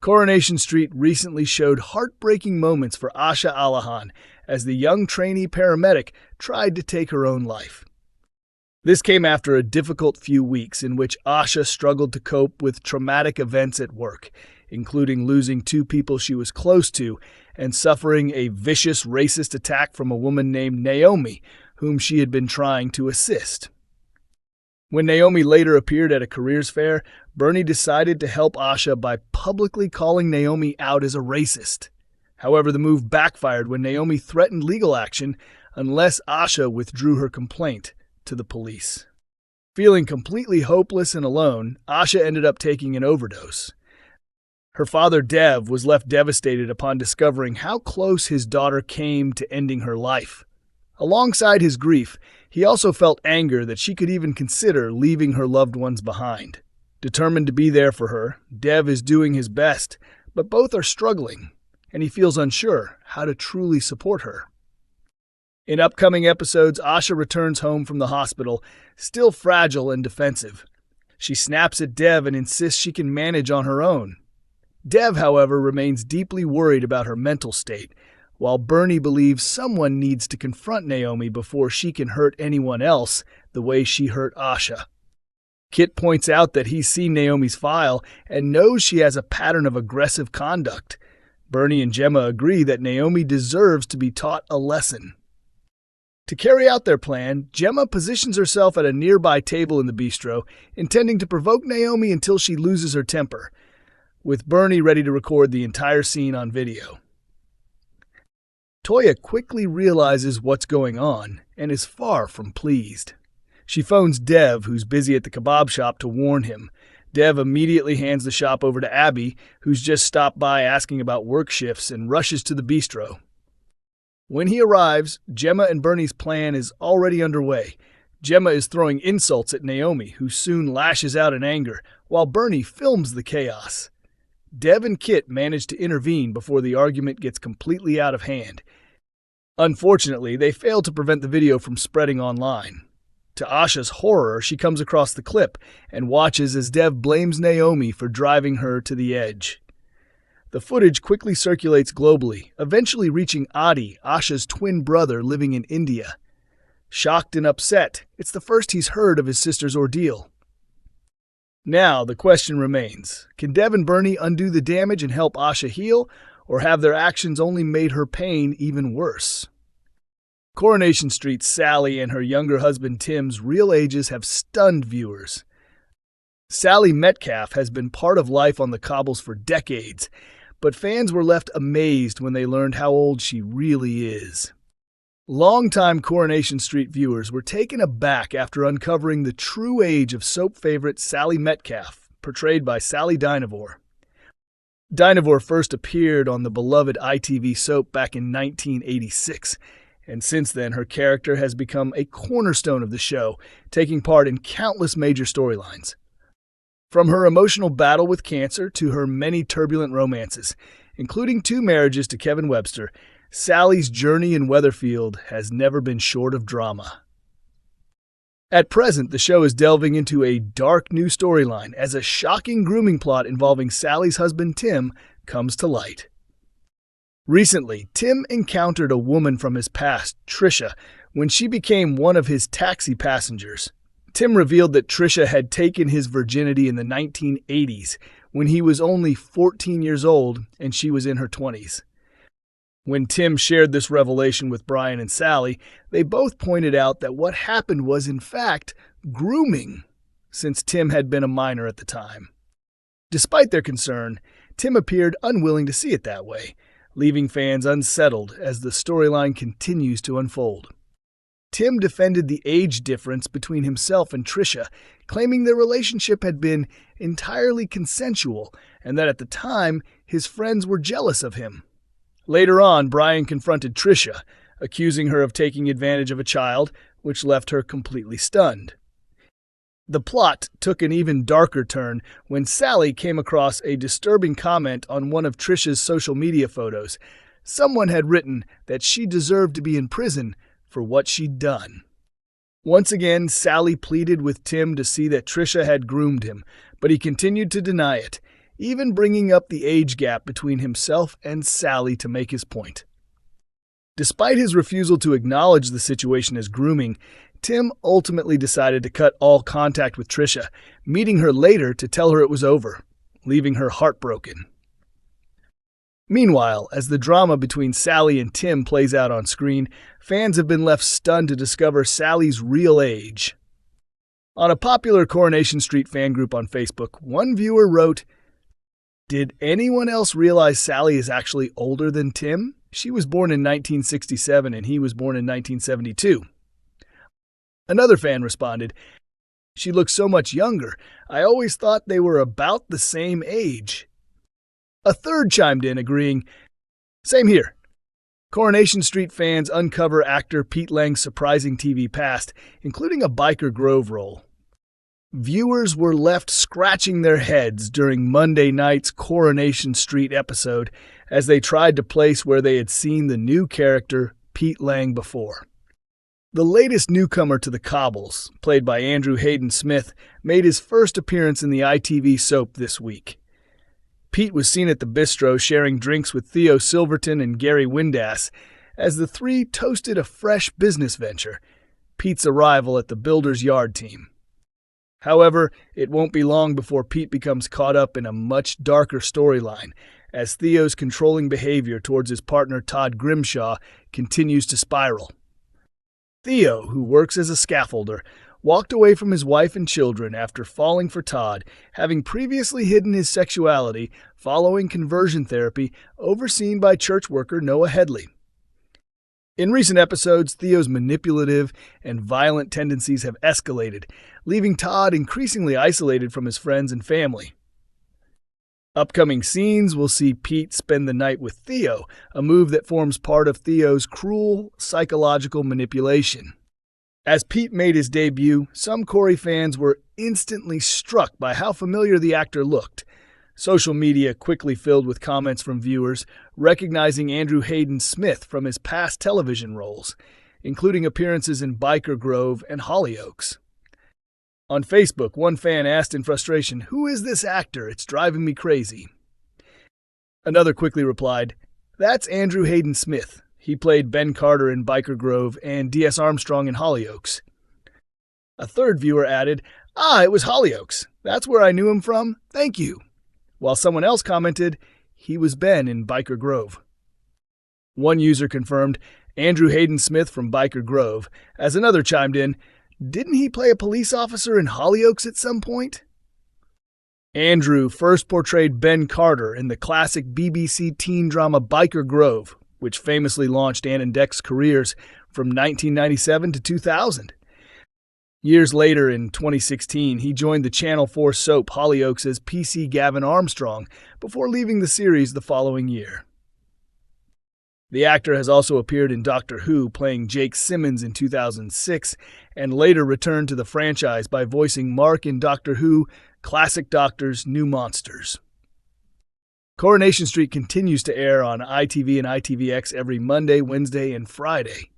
Coronation Street recently showed heartbreaking moments for Asha Alahan as the young trainee paramedic tried to take her own life. This came after a difficult few weeks in which Asha struggled to cope with traumatic events at work, including losing two people she was close to and suffering a vicious racist attack from a woman named Naomi, whom she had been trying to assist. When Naomi later appeared at a careers fair, Bernie decided to help Asha by publicly calling Naomi out as a racist. However, the move backfired when Naomi threatened legal action unless Asha withdrew her complaint to the police. Feeling completely hopeless and alone, Asha ended up taking an overdose. Her father, Dev, was left devastated upon discovering how close his daughter came to ending her life. Alongside his grief, he also felt anger that she could even consider leaving her loved ones behind. Determined to be there for her, Dev is doing his best, but both are struggling, and he feels unsure how to truly support her. In upcoming episodes, Asha returns home from the hospital, still fragile and defensive. She snaps at Dev and insists she can manage on her own. Dev, however, remains deeply worried about her mental state, while Bernie believes someone needs to confront Naomi before she can hurt anyone else the way she hurt Asha. Kit points out that he's seen Naomi's file and knows she has a pattern of aggressive conduct. Bernie and Gemma agree that Naomi deserves to be taught a lesson. To carry out their plan, Gemma positions herself at a nearby table in the bistro, intending to provoke Naomi until she loses her temper, with Bernie ready to record the entire scene on video. Toya quickly realizes what's going on and is far from pleased. She phones Dev, who's busy at the kebab shop, to warn him. Dev immediately hands the shop over to Aadi, who's just stopped by asking about work shifts, and rushes to the bistro. When he arrives, Gemma and Bernie's plan is already underway. Gemma is throwing insults at Naomi, who soon lashes out in anger, while Bernie films the chaos. Dev and Kit manage to intervene before the argument gets completely out of hand. Unfortunately, they fail to prevent the video from spreading online. To Asha's horror, she comes across the clip and watches as Dev blames Naomi for driving her to the edge. The footage quickly circulates globally, eventually reaching Aadi, Asha's twin brother living in India. Shocked and upset, it's the first he's heard of his sister's ordeal. Now, the question remains, can Dev and Bernie undo the damage and help Asha heal, or have their actions only made her pain even worse? Coronation Street's Sally and her younger husband Tim's real ages have stunned viewers. Sally Metcalf has been part of life on the cobbles for decades, but fans were left amazed when they learned how old she really is. Longtime Coronation Street viewers were taken aback after uncovering the true age of soap favorite Sally Metcalf, portrayed by Sally Dynevor. Dynevor first appeared on the beloved ITV soap back in 1986, and since then her character has become a cornerstone of the show, taking part in countless major storylines. From her emotional battle with cancer to her many turbulent romances, including 2 marriages to Kevin Webster, Sally's journey in Weatherfield has never been short of drama. At present, the show is delving into a dark new storyline as a shocking grooming plot involving Sally's husband Tim comes to light. Recently, Tim encountered a woman from his past, Trisha, when she became one of his taxi passengers. Tim revealed that Trisha had taken his virginity in the 1980s when he was only 14 years old and she was in her 20s. When Tim shared this revelation with Brian and Sally, they both pointed out that what happened was, in fact, grooming, since Tim had been a minor at the time. Despite their concern, Tim appeared unwilling to see it that way, leaving fans unsettled as the storyline continues to unfold. Tim defended the age difference between himself and Trisha, claiming their relationship had been entirely consensual and that at the time his friends were jealous of him. Later on, Brian confronted Trisha, accusing her of taking advantage of a child, which left her completely stunned. The plot took an even darker turn when Sally came across a disturbing comment on one of Trisha's social media photos. Someone had written that she deserved to be in prison for what she'd done. Once again, Sally pleaded with Tim to see that Trisha had groomed him, but he continued to deny it, even bringing up the age gap between himself and Sally to make his point. Despite his refusal to acknowledge the situation as grooming, Tim ultimately decided to cut all contact with Trisha, meeting her later to tell her it was over, leaving her heartbroken. Meanwhile, as the drama between Sally and Tim plays out on screen, fans have been left stunned to discover Sally's real age. On a popular Coronation Street fan group on Facebook, one viewer wrote, "Did anyone else realize Sally is actually older than Tim? She was born in 1967 and he was born in 1972. Another fan responded, "She looks so much younger. I always thought they were about the same age." A third chimed in, agreeing, "Same here." Coronation Street fans uncover actor Pete Lang's surprising TV past, including a Biker Grove role. Viewers were left scratching their heads during Monday night's Coronation Street episode as they tried to place where they had seen the new character, Pete Lang, before. The latest newcomer to the Cobbles, played by Andrew Hayden Smith, made his first appearance in the ITV soap this week. Pete was seen at the bistro sharing drinks with Theo Silverton and Gary Windass as the three toasted a fresh business venture, Pete's arrival at the Builders Yard team. However, it won't be long before Pete becomes caught up in a much darker storyline, as Theo's controlling behavior towards his partner Todd Grimshaw continues to spiral. Theo, who works as a scaffolder, walked away from his wife and children after falling for Todd, having previously hidden his sexuality following conversion therapy overseen by church worker Noah Headley. In recent episodes, Theo's manipulative and violent tendencies have escalated, leaving Todd increasingly isolated from his friends and family. Upcoming scenes will see Pete spend the night with Theo, a move that forms part of Theo's cruel psychological manipulation. As Pete made his debut, some Corey fans were instantly struck by how familiar the actor looked. Social media quickly filled with comments from viewers recognizing Andrew Hayden Smith from his past television roles, including appearances in Biker Grove and Hollyoaks. On Facebook, one fan asked in frustration, "Who is this actor? It's driving me crazy." Another quickly replied, "That's Andrew Hayden Smith. He played Ben Carter in Biker Grove and D.S. Armstrong in Hollyoaks." A third viewer added, "It was Hollyoaks. That's where I knew him from. Thank you." While someone else commented, "He was Ben in Biker Grove." One user confirmed, "Andrew Hayden Smith from Biker Grove," as another chimed in, "Didn't he play a police officer in Hollyoaks at some point?" Andrew first portrayed Ben Carter in the classic BBC teen drama Biker Grove, which famously launched Ann and Dec's careers from 1997 to 2000. Years later, in 2016, he joined the Channel 4 soap Hollyoaks as PC Gavin Armstrong before leaving the series the following year. The actor has also appeared in Doctor Who, playing Jake Simmons in 2006, and later returned to the franchise by voicing Mark in Doctor Who, Classic Doctors, New Monsters. Coronation Street continues to air on ITV and ITVX every Monday, Wednesday, and Friday.